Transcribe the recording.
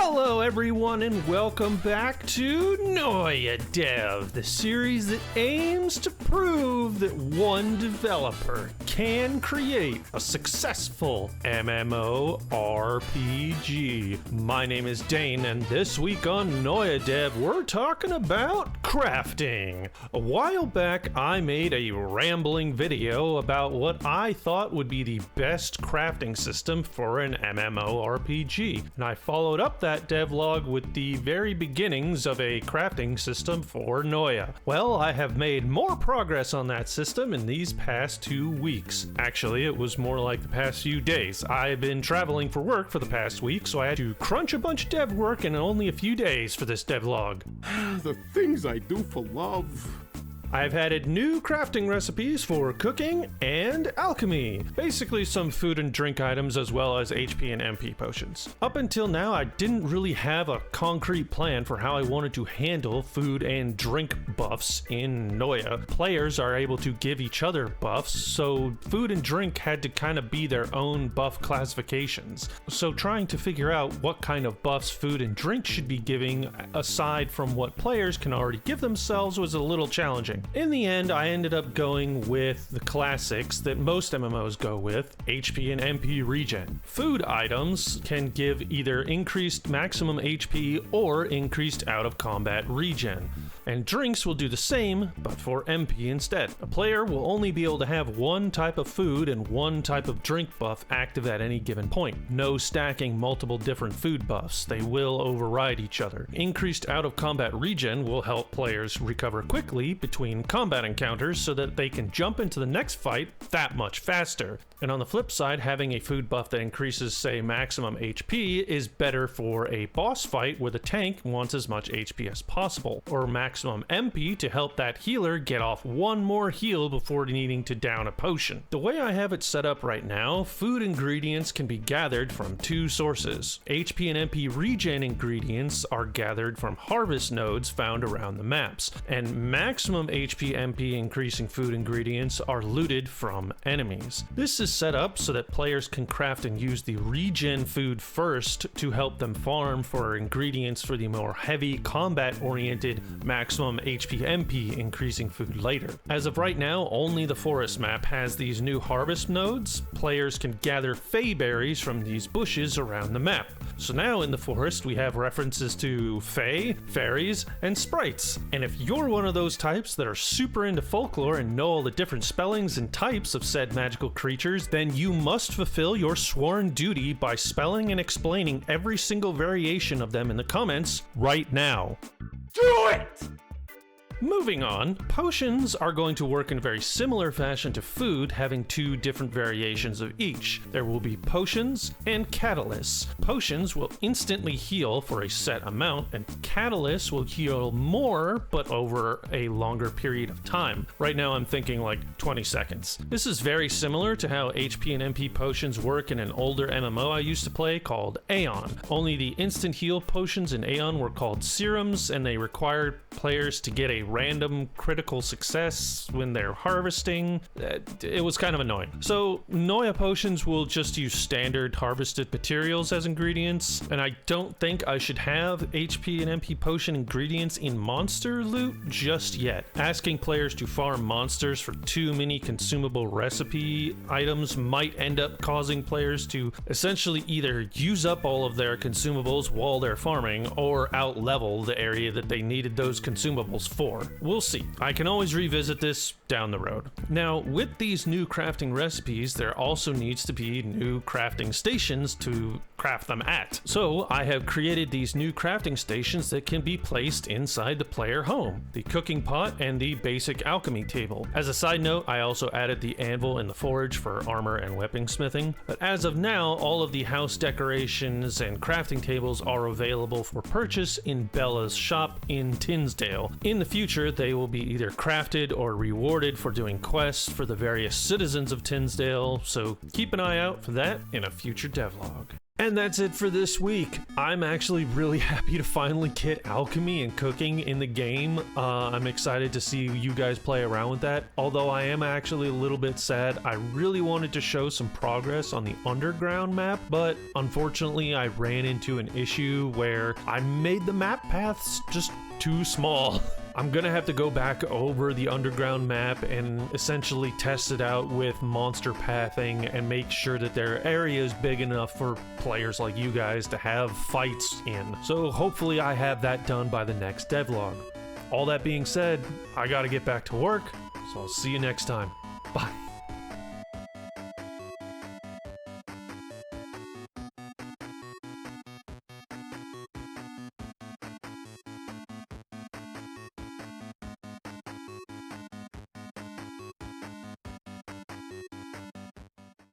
Hello everyone and welcome back to Noia Dev, the series that aims to prove that one developer can create a successful MMO RPG. My name is Dane and this week on Noia Dev we're talking about crafting. A while back I made a rambling video about what I thought would be the best crafting system for an MMORPG, and I followed up that devlog with the very beginnings of a crafting system for Noia. Well, I have made more progress on that system in these past 2 weeks. Actually, it was more like the past few days. I've been traveling for work for the past week, so I had to crunch a bunch of dev work in only a few days for this devlog. The things I do for love. I've added new crafting recipes for cooking and alchemy. Basically some food and drink items as well as HP and MP potions. Up until now, I didn't really have a concrete plan for how I wanted to handle food and drink buffs in Noia. Players are able to give each other buffs, so food and drink had to kind of be their own buff classifications. So trying to figure out what kind of buffs food and drink should be giving aside from what players can already give themselves was a little challenging. In the end, I ended up going with the classics that most MMOs go with, HP and MP regen. Food items can give either increased maximum HP or increased out of combat regen. And drinks will do the same, but for MP instead. A player will only be able to have one type of food and one type of drink buff active at any given point. No stacking multiple different food buffs, they will override each other. Increased out of combat regen will help players recover quickly between combat encounters so that they can jump into the next fight that much faster. And on the flip side, having a food buff that increases, say, maximum HP is better for a boss fight where the tank wants as much HP as possible, or maximum MP to help that healer get off one more heal before needing to down a potion. The way I have it set up right now, food ingredients can be gathered from two sources. HP and MP regen ingredients are gathered from harvest nodes found around the maps, and maximum HP MP increasing food ingredients are looted from enemies. This is set up so that players can craft and use the regen food first to help them farm for ingredients for the more heavy combat oriented maximum HP MP increasing food later. As of right now, only the forest map has these new harvest nodes. Players can gather fey berries from these bushes around the map. So now in the forest we have references to fey, fairies, and sprites. And if you're one of those types that are super into folklore and know all the different spellings and types of said magical creatures, then you must fulfill your sworn duty by spelling and explaining every single variation of them in the comments right now. Do it! Moving on, potions are going to work in a very similar fashion to food, having two different variations of each. There will be potions and catalysts. Potions will instantly heal for a set amount, and catalysts will heal more, but over a longer period of time. Right now I'm thinking like 20 seconds. This is very similar to how HP and MP potions work in an older MMO I used to play called Aeon. Only the instant heal potions in Aeon were called serums, and they required players to get a random critical success when they're harvesting. It was kind of annoying. So Noia potions will just use standard harvested materials as ingredients, and I don't think I should have HP and MP potion ingredients in monster loot just yet. Asking players to farm monsters for too many consumable recipe items might end up causing players to essentially either use up all of their consumables while they're farming or out level the area that they needed those consumables for. We'll see. I can always revisit this down the road. Now, with these new crafting recipes, there also needs to be new crafting stations to craft them at. So I have created these new crafting stations that can be placed inside the player home, the cooking pot and the basic alchemy table. As a side note, I also added the anvil and the forge for armor and weapon smithing, but as of now, all of the house decorations and crafting tables are available for purchase in Bella's shop in Tinsdale. In the future, they will be either crafted or rewarded for doing quests for the various citizens of Tinsdale, so keep an eye out for that in a future devlog. And that's it for this week. I'm actually really happy to finally get alchemy and cooking in the game. I'm excited to see you guys play around with that, although I am actually a little bit sad. I really wanted to show some progress on the underground map, but unfortunately I ran into an issue where I made the map paths just too small. I'm gonna have to go back over the underground map and essentially test it out with monster pathing and make sure that their area is big enough for players like you guys to have fights in. So hopefully I have that done by the next devlog. All that being said, I gotta get back to work, so I'll see you next time. Bye.